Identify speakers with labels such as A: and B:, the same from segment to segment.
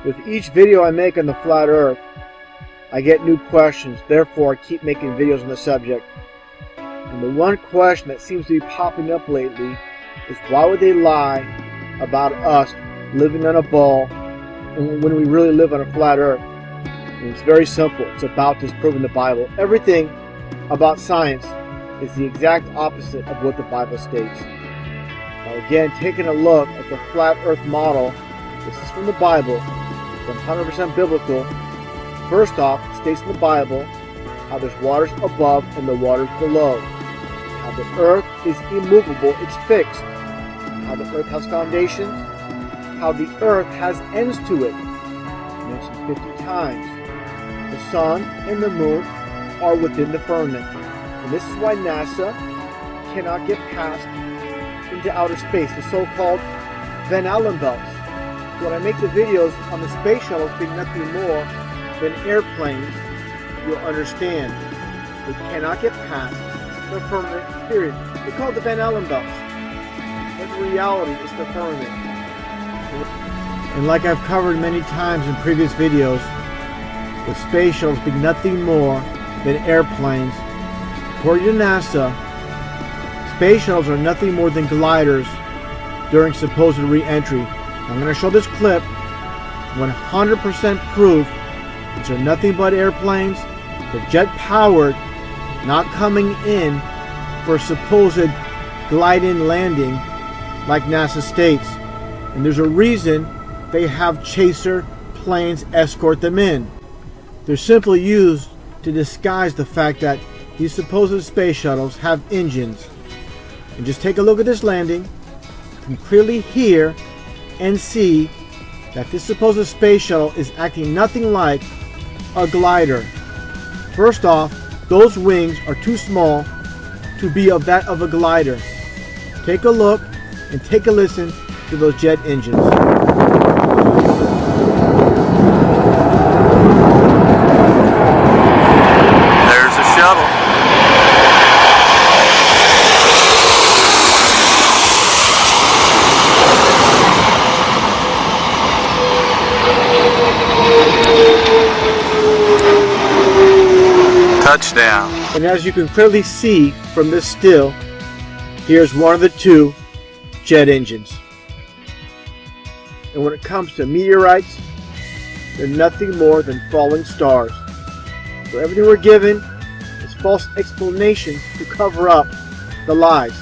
A: With each video I make on the flat earth, I get new questions, therefore I keep making videos on the subject. And the one question that seems to be popping up lately is, why would they lie about us living on a ball when we really live on a flat earth? And it's very simple. It's about disproving the Bible. Everything about science is the exact opposite of what the Bible states. Now again, taking a look at the flat earth model, this is from the Bible, it's 100% biblical. First off, it states in the Bible how there's waters above and the waters below. How the earth is immovable, it's fixed. How the earth has foundations. How the earth has ends to it. Mentioned 50 times. The sun and the moon are within the firmament. And this is why NASA cannot get past into outer space, the so-called Van Allen belts. When I make the videos on the space shuttles being nothing more than airplanes, you'll understand they cannot get past the firmament, period. They call it the Van Allen belts, but in reality it's the firmament. And like I've covered many times in previous videos, with space shuttles being nothing more than airplanes, according to NASA, space shuttles are nothing more than gliders during supposed re-entry. I'm going to show this clip, 100% proof these are nothing but airplanes. They're jet powered, not coming in for supposed glide-in landing like NASA states. And there's a reason they have chaser planes escort them in. They're simply used to disguise the fact that these supposed space shuttles have engines. And just take a look at this landing. You can clearly hear and see that this supposed space shuttle is acting nothing like a glider. First off, those wings are too small to be of that of a glider. Take a look and take a listen to those jet engines.
B: There's a shuttle. Touchdown.
A: And as you can clearly see from this still, here's one of the two jet engines. And when it comes to meteorites, they're nothing more than falling stars. So everything we're given is false explanations to cover up the lies.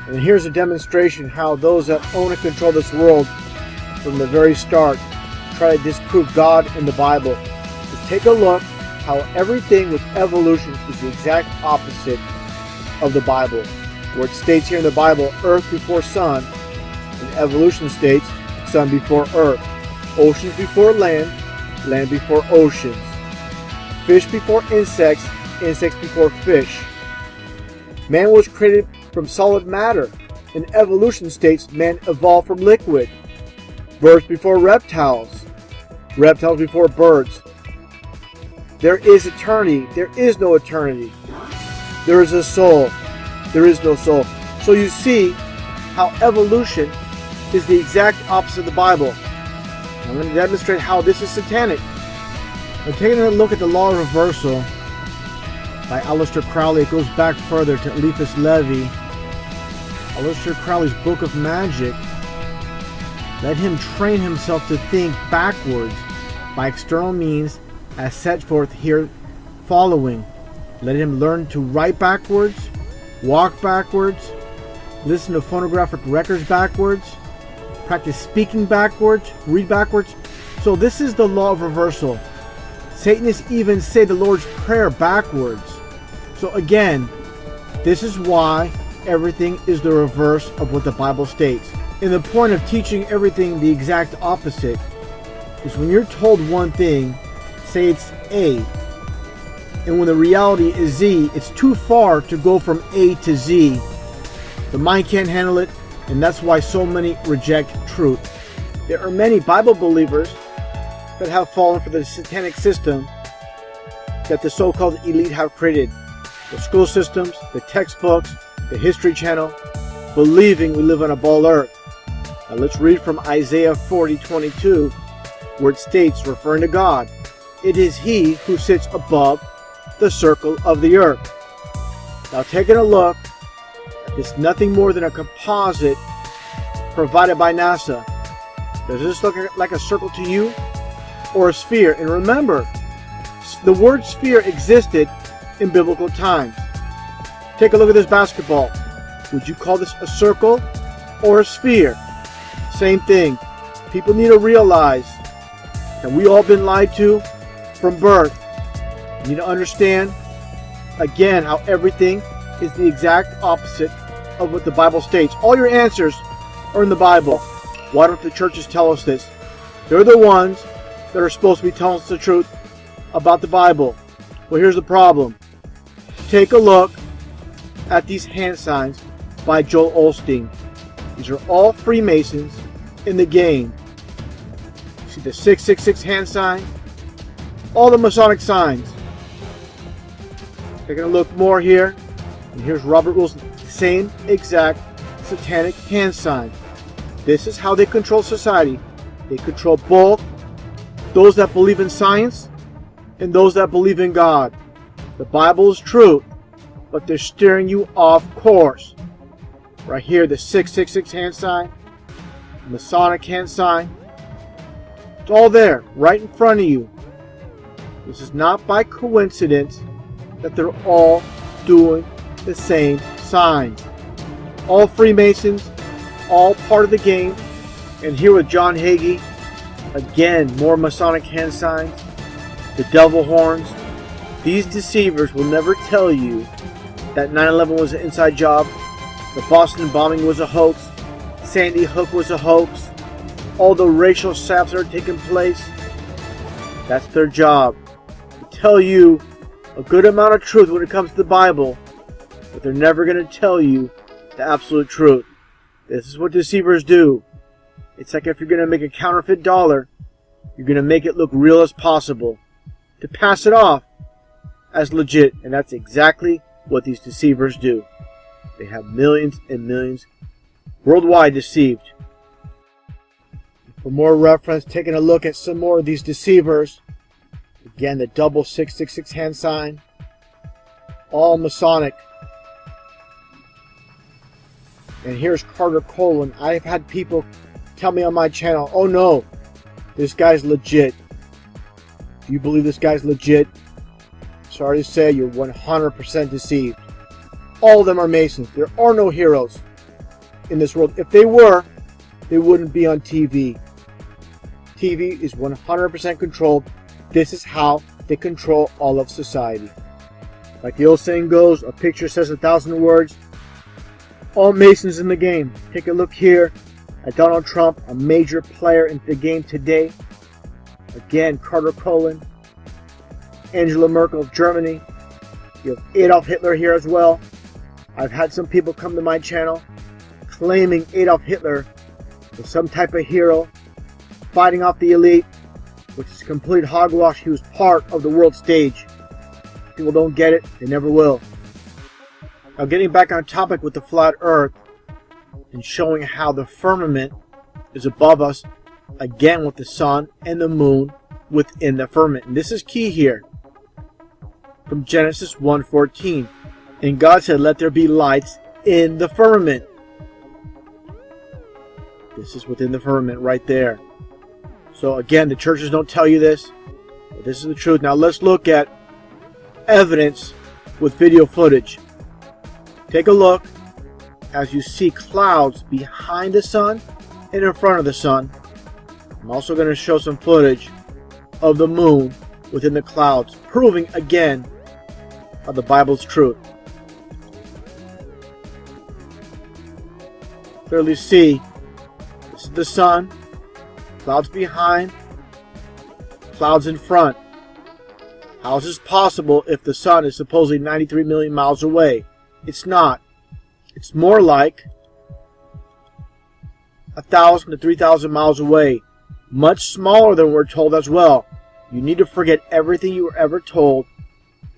A: And here's a demonstration how those that own and control this world from the very start try to disprove God in the Bible. Just take a look how everything with evolution is the exact opposite of the Bible. Where it states here in the Bible, earth before sun, and evolution states sun before earth, oceans before land, land before oceans, fish before insects, insects before fish. Man was created from solid matter, and evolution states man evolved from liquid. Birds before reptiles, reptiles before birds. There is eternity. There is no eternity. There is a soul. There is no soul. So you see how evolution is the exact opposite of the Bible. I'm going to demonstrate how this is satanic. I'm taking a look at the law of reversal by Aleister Crowley. It goes back further to Eliphas Levi. Aleister Crowley's Book of Magic let him train himself to think backwards by external means as set forth here following. Let him learn to write backwards, walk backwards, listen to phonographic records backwards, practice speaking backwards, read backwards. So this is the law of reversal. Satanists even say the Lord's Prayer backwards. So again, this is why everything is the reverse of what the Bible states. And the point of teaching everything the exact opposite is when you're told one thing, say it's A, and when the reality is Z, it's too far to go from A to Z. The mind can't handle it, and that's why so many reject truth. There are many Bible believers that have fallen for the satanic system that the so-called elite have created. The school systems, the textbooks, the History Channel, believing we live on a ball earth. Now let's read from Isaiah 40:22. where it states, referring to God, it is He who sits above the circle of the earth. Now taking a look, it's nothing more than a composite provided by NASA. Does this look like a circle to you or a sphere? And remember, the word sphere existed in biblical times. Take a look at this basketball. Would you call this a circle or a sphere? Same thing. People need to realize that we all been lied to from birth. You need to understand, again, how everything is the exact opposite of what the Bible states. All your answers are in the Bible. Why don't the churches tell us this? They're the ones that are supposed to be telling us the truth about the Bible. Well, here's the problem. Take a look at these hand signs by Joel Osteen. These are all Freemasons in the game. See the 666 hand sign? All the Masonic signs. Taking a look more here. And here's Robert Wilson's same exact satanic hand sign. This is how they control society. They control both those that believe in science and those that believe in God. The Bible is truth, but they're steering you off course. Right here, the 666 hand sign, Masonic hand sign. It's all there, right in front of you. This is not by coincidence that they're all doing the same sign. All Freemasons, all part of the game. And here with John Hagee, again, more Masonic hand signs, the devil horns. These deceivers will never tell you that 9/11 was an inside job, the Boston bombing was a hoax, Sandy Hook was a hoax, all the racial saps that are taking place. That's their job, to tell you a good amount of truth when it comes to the Bible, but they're never going to tell you the absolute truth. This is what deceivers do. It's like if you're going to make a counterfeit dollar, you're going to make it look real as possible, to pass it off as legit, and that's exactly what these deceivers do. They have millions and millions worldwide deceived. For more reference, taking a look at some more of these deceivers. Again, the double 666 hand sign, all Masonic. And here's Carter Colin. I've had people tell me on my channel, oh no, this guy's legit. Do you believe this guy's legit? Sorry to say, you're 100% deceived. All of them are Masons. There are no heroes in this world. If they were, they wouldn't be on TV. TV is 100% controlled. This is how they control all of society. Like the old saying goes, a picture says 1,000 words. All Masons in the game. Take a look here at Donald Trump, a major player in the game today. Again, Carter Colin, Angela Merkel of Germany. You have Adolf Hitler here as well. I've had some people come to my channel claiming Adolf Hitler was some type of hero, fighting off the elite, which is complete hogwash. He was part of the world stage. People don't get it, they never will. Now getting back on topic with the flat earth and showing how the firmament is above us, again with the sun and the moon within the firmament. And this is key here. From Genesis 1:14. And God said, let there be lights in the firmament. This is within the firmament right there. So again, the churches don't tell you this, but this is the truth. Now let's look at evidence with video footage. Take a look as you see clouds behind the sun and in front of the sun. I'm also going to show some footage of the moon within the clouds, proving again of the Bible's truth. Clearly see, this is the sun, clouds behind, clouds in front. How is this possible if the sun is supposedly 93 million miles away? It's not. It's more like 1,000 to 3,000 miles away. Much smaller than we're told as well. You need to forget everything you were ever told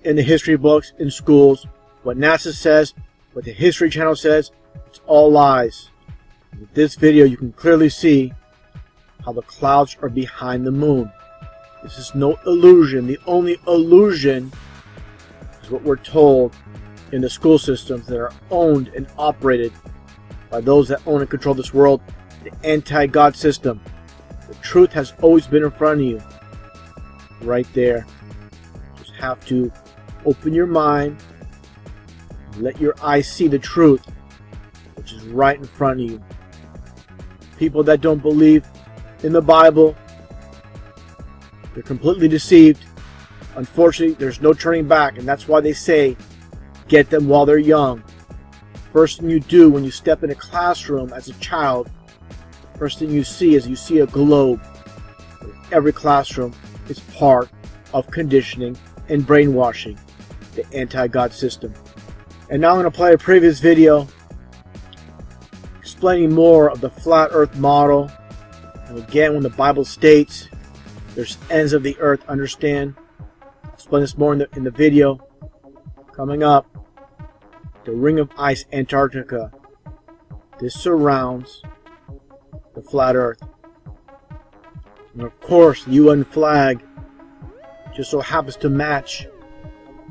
A: in the history books, in schools, what NASA says, what the History Channel says. It's all lies. With this video, you can clearly see how the clouds are behind the moon. This is no illusion. The only illusion is what we're told in the school systems that are owned and operated by those that own and control this world, the anti-God system. The truth has always been in front of you, right there. Just have to open your mind, and let your eyes see the truth, which is right in front of you. People that don't believe in the Bible, they're completely deceived. Unfortunately, there's no turning back, and that's why they say, get them while they're young. First thing you do when you step in a classroom as a child, first thing you see is you see a globe. Every classroom is part of conditioning and brainwashing, the anti-God system. And now I'm going to play a previous video explaining more of the flat earth model. And again, when the Bible states there's ends of the earth, understand. I'll explain this more in the video coming up. The ring of ice, Antarctica. This surrounds the flat earth. And of course, the UN flag just so happens to match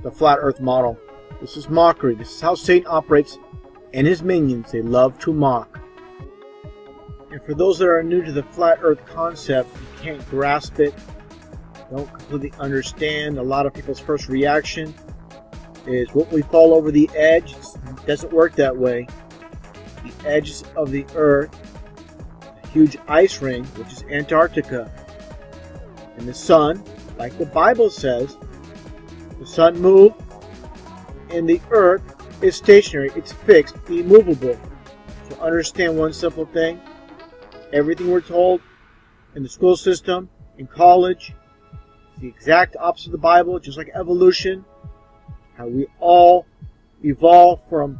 A: the flat earth model. This is mockery. This is how Satan operates, and his minions. They love to mock. And for those that are new to the flat earth concept, you can't grasp it, don't completely understand, a lot of people's first reaction is, won't we fall over the edge? It doesn't work that way. The edges of the earth, a huge ice ring, which is Antarctica, and the sun, like the Bible says, the sun moves and the earth is stationary, it's fixed, immovable. So understand one simple thing. Everything we're told in the school system, in college, the exact opposite of the Bible, just like evolution, how we all evolve from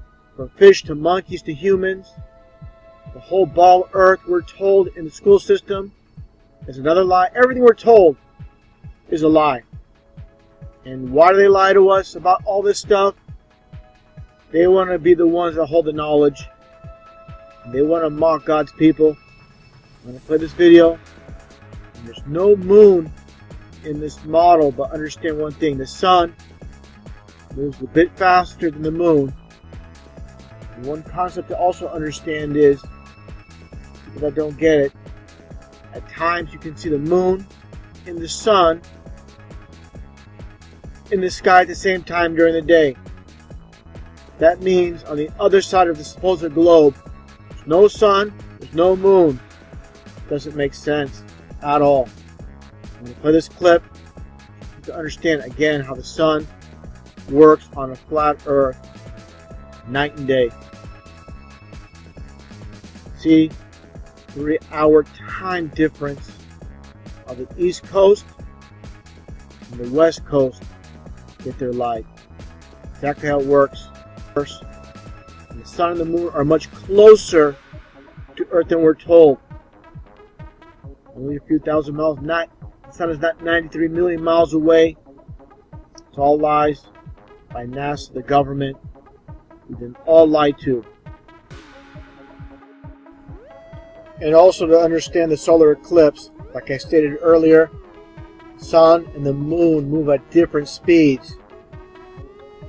A: fish to monkeys to humans. The whole ball of earth we're told in the school system is another lie. Everything we're told is a lie. And why do they lie to us about all this stuff? They want to be the ones that hold the knowledge. They want to mock God's people. I'm going to play this video. And there's no moon in this model, but understand one thing. The sun moves a bit faster than the moon. And one concept to also understand is, people that don't get it, at times you can see the moon and the sun in the sky at the same time during the day. That means on the other side of the supposed globe, there's no sun, there's no moon. Doesn't make sense at all. I'm going to play this clip to understand again how the sun works on a flat earth night and day. See, 3-hour time difference of the East Coast and the West Coast get their light. Exactly how it works. First, the sun and the moon are much closer to Earth than we're told. Only a few thousand miles. The sun is not 93 million miles away. It's all lies by NASA, the government. We've been all lied to. And also to understand the solar eclipse, like I stated earlier, sun and the moon move at different speeds.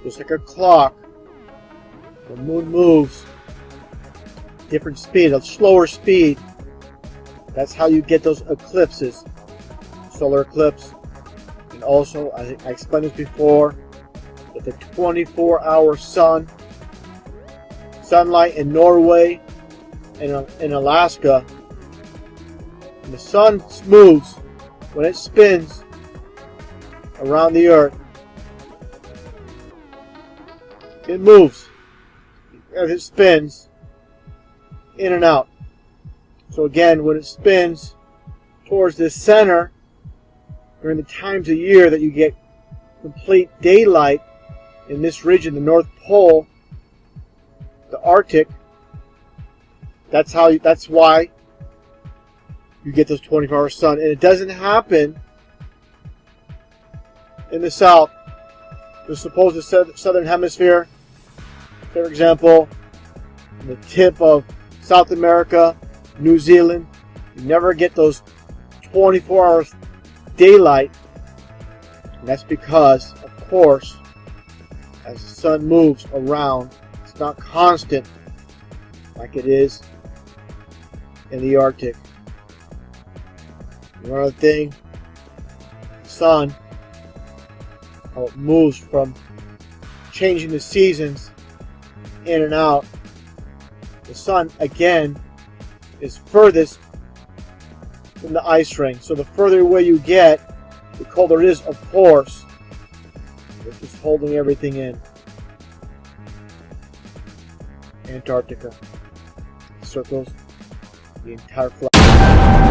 A: Just like a clock, the moon moves different speed, a slower speed. That's how you get those eclipses, solar eclipse. And also, I explained this before, that the 24-hour sunlight in Norway and in Alaska, and the sun moves when it spins around the earth. It moves as it spins in and out. So again, when it spins towards the center, during the times of year that you get complete daylight in this region, the North Pole, the Arctic, that's why you get those 24-hour sun. And it doesn't happen in the south, the supposed southern hemisphere. For example, in the tip of South America, New Zealand, You never get those 24 hours daylight. And that's because, of course, as the sun moves around, it's not constant like it is in the Arctic. One other thing, the sun, how it moves from changing the seasons in and out. The sun, again, is furthest from the ice ring. So the further away you get, the colder it is, of course. It's just holding everything in. Antarctica circles the entire flag.